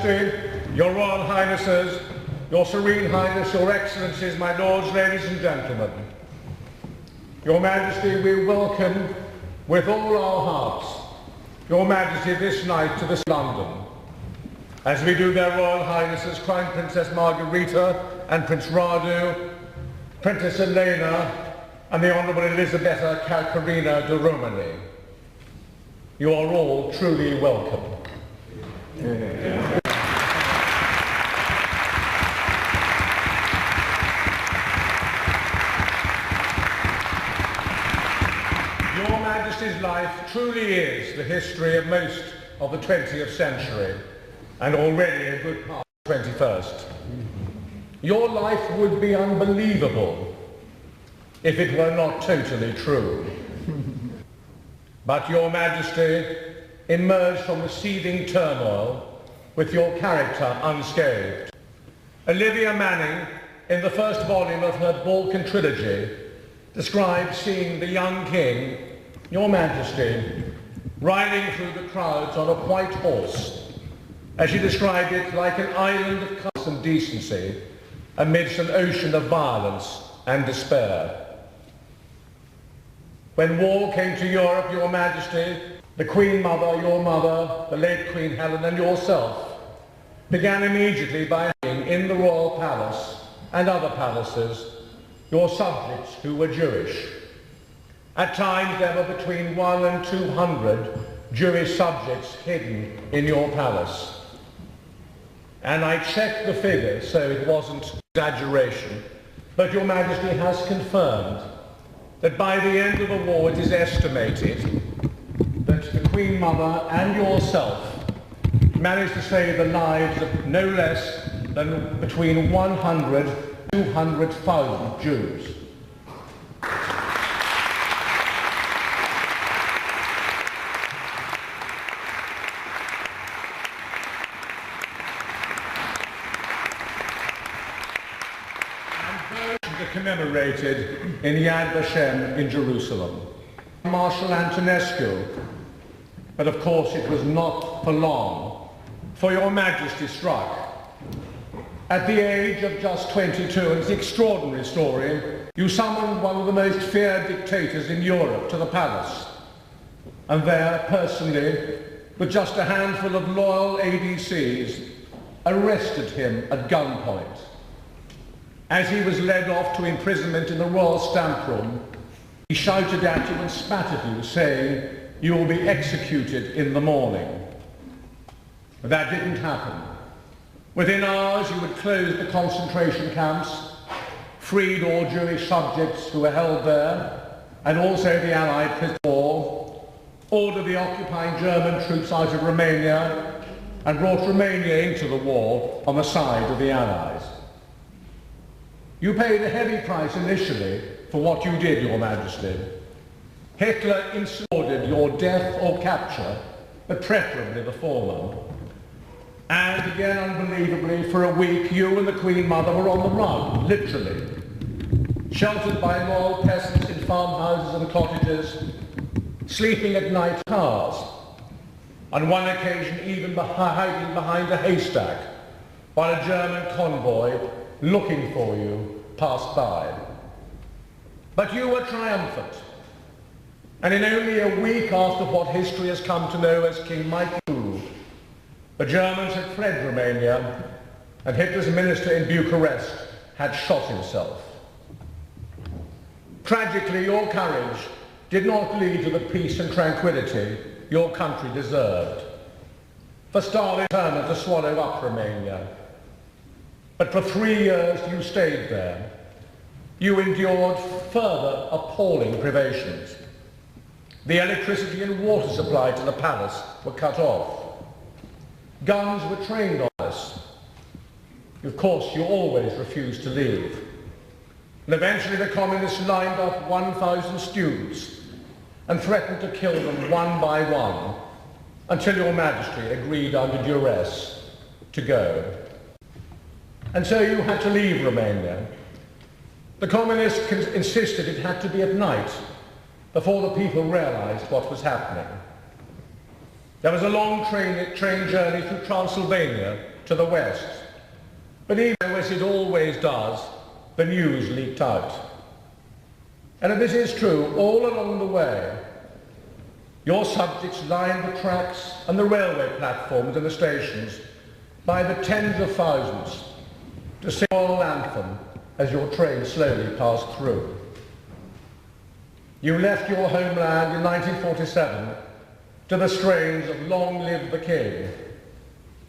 Majesty, Your Royal Highnesses, Your Serene Highness, Your Excellencies, my Lords, ladies and gentlemen. Your Majesty, we welcome with all our hearts Your Majesty this night to this London, as we do their Royal Highnesses Crown Princess Margherita and Prince Radu, Princess Elena and the Honourable Elisabetta Caterina de Romani. You are all truly welcome. Your Majesty's life truly is the history of most of the 20th century and already a good part of the 21st. Your life would be unbelievable if it were not totally true. But Your Majesty emerged from the seething turmoil with your character unscathed. Olivia Manning, in the first volume of her Balkan trilogy, describes seeing the young king, Your Majesty, riding through the crowds on a white horse, as she described it, like an island of class and decency amidst an ocean of violence and despair. When war came to Europe, Your Majesty, the Queen Mother, your mother, the late Queen Helen, and yourself began immediately by having in the royal palace and other palaces your subjects who were Jewish. At times there were between 100 and 200 Jewish subjects hidden in your palace. And I checked the figures, so it wasn't exaggeration, but Your Majesty has confirmed that by the end of the war it is estimated that the Queen Mother and yourself managed to save the lives of no less than between 100 and 200,000 Jews. Commemorated in Yad Vashem in Jerusalem. Marshal Antonescu, but of course it was not for long, for Your Majesty struck. At the age of just 22, and it's an extraordinary story, you summoned one of the most feared dictators in Europe to the palace, and there, personally, with just a handful of loyal ADCs, arrested him at gunpoint. As he was led off to imprisonment in the Royal Stamp Room, he shouted at you and spat at you, saying, "You will be executed in the morning." But that didn't happen. Within hours, you would close the concentration camps, freed all Jewish subjects who were held there, and also the Allied prisoners of war, ordered the occupying German troops out of Romania, and brought Romania into the war on the side of the Allies. You paid a heavy price initially for what you did, Your Majesty. Hitler ordered your death or capture, but preferably the former. And again, unbelievably, for a week, you and the Queen Mother were on the run, literally, sheltered by loyal peasants in farmhouses and cottages, sleeping at night in cars, on one occasion even hiding behind a haystack, while a German convoy looking for you passed by. But you were triumphant, and in only a week after what history has come to know as King Michael II, the Germans had fled Romania, and Hitler's minister in Bucharest had shot himself. Tragically, your courage did not lead to the peace and tranquility your country deserved, for Stalin determined to swallow up Romania. But for 3 years you stayed there. You endured further appalling privations. The electricity and water supply to the palace were cut off. Guns were trained on us. Of course, you always refused to leave. And eventually the communists lined up 1,000 students and threatened to kill them one by one until Your Majesty agreed under duress to go. And so you had to leave Romania. The communists insisted it had to be at night before the people realized what was happening. There was a long train journey through Transylvania to the west. But even as it always does, the news leaked out. And if this is true, all along the way, your subjects lined the tracks and the railway platforms and the stations by the tens of thousands to sing the royal anthem as your train slowly passed through. You left your homeland in 1947 to the strains of Long Live the King,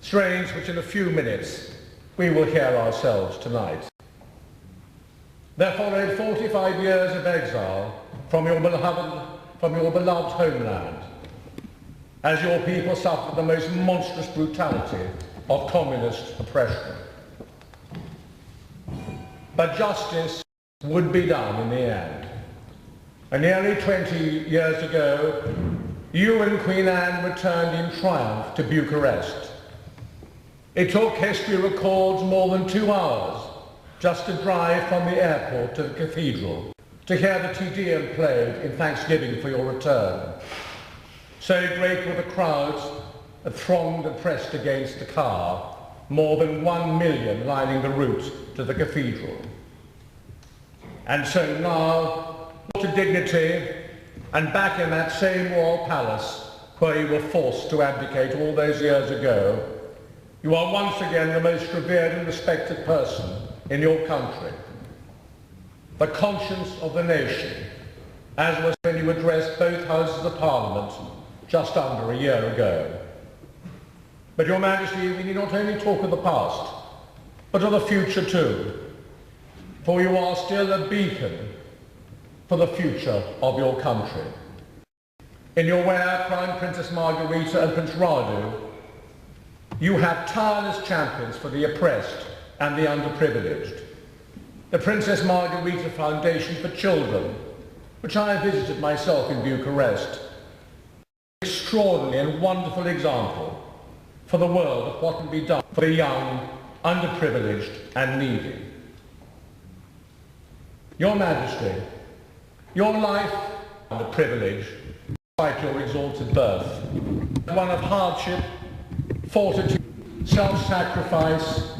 strains which in a few minutes we will hear ourselves tonight. There followed 45 years of exile from your beloved homeland, as your people suffered the most monstrous brutality of communist oppression. But justice would be done in the end. And nearly 20 years ago, you and Queen Anne returned in triumph to Bucharest. It took, history records, more than 2 hours just to drive from the airport to the cathedral to hear the Te Deum played in thanksgiving for your return. So great were the crowds that thronged and pressed against the car, more than 1 million lining the route to the cathedral. And so now, to dignity, and back in that same royal palace where you were forced to abdicate all those years ago, you are once again the most revered and respected person in your country, the conscience of the nation, as was when you addressed both houses of Parliament just under a year ago. But Your Majesty, we need not only talk of the past, but of the future too, for you are still a beacon for the future of your country. In your wear, Crown Princess Margarita and Prince Radu, you have tireless champions for the oppressed and the underprivileged. The Princess Margarita Foundation for Children, which I have visited myself in Bucharest, an extraordinary and wonderful example for the world of what can be done for the young, underprivileged and needy. Your Majesty, your life and the privilege, despite your exalted birth, one of hardship, fortitude, self-sacrifice,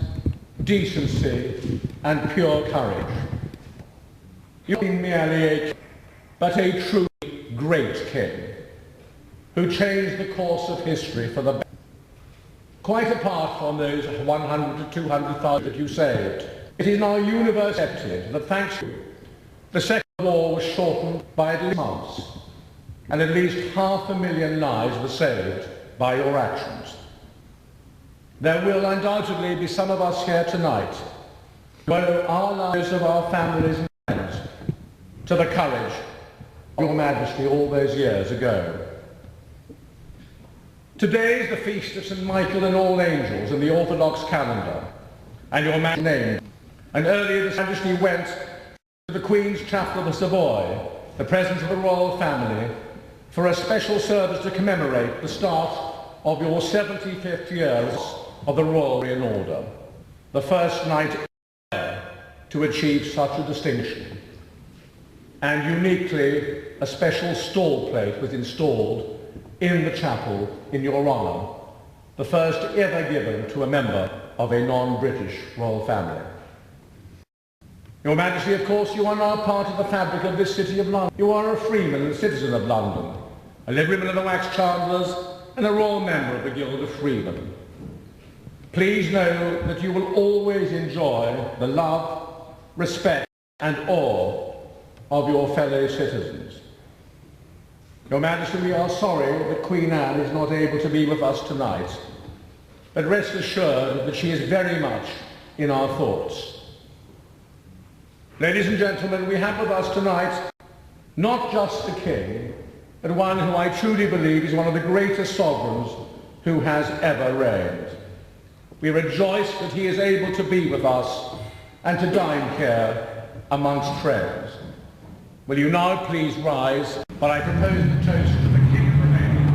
decency, and pure courage. You've been merely a king, but a truly great king, who changed the course of history for the better. Quite apart from those 100 to 200,000 that you saved, it is now universally accepted that thanks to you, the Second War was shortened by at least months, and at least 500,000 lives were saved by your actions. There will undoubtedly be some of us here tonight who owe our lives of our families and friends to the courage of Your Majesty all those years ago. Today is the feast of St. Michael and all angels in the Orthodox calendar, and Your Majesty's name. And earlier His Majesty went to the Queen's Chapel of the Savoy, the presence of the royal family, for a special service to commemorate the start of your 75th years of the Royal in Order, the first knight ever to achieve such a distinction. And uniquely, a special stall plate was installed in the chapel in your honour, the first ever given to a member of a non-British royal family. Your Majesty, of course, you are now part of the fabric of this city of London. You are a freeman and citizen of London, a liveryman of the Wax Chandlers, and a royal member of the Guild of Freemen. Please know that you will always enjoy the love, respect, and awe of your fellow citizens. Your Majesty, we are sorry that Queen Anne is not able to be with us tonight, but rest assured that she is very much in our thoughts. Ladies and gentlemen, we have with us tonight not just the King, but one who I truly believe is one of the greatest sovereigns who has ever reigned. We rejoice that he is able to be with us and to dine here amongst friends. Will you now please rise, while I propose the toast to the King of Romania.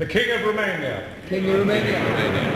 the King of Romania, King of Romania,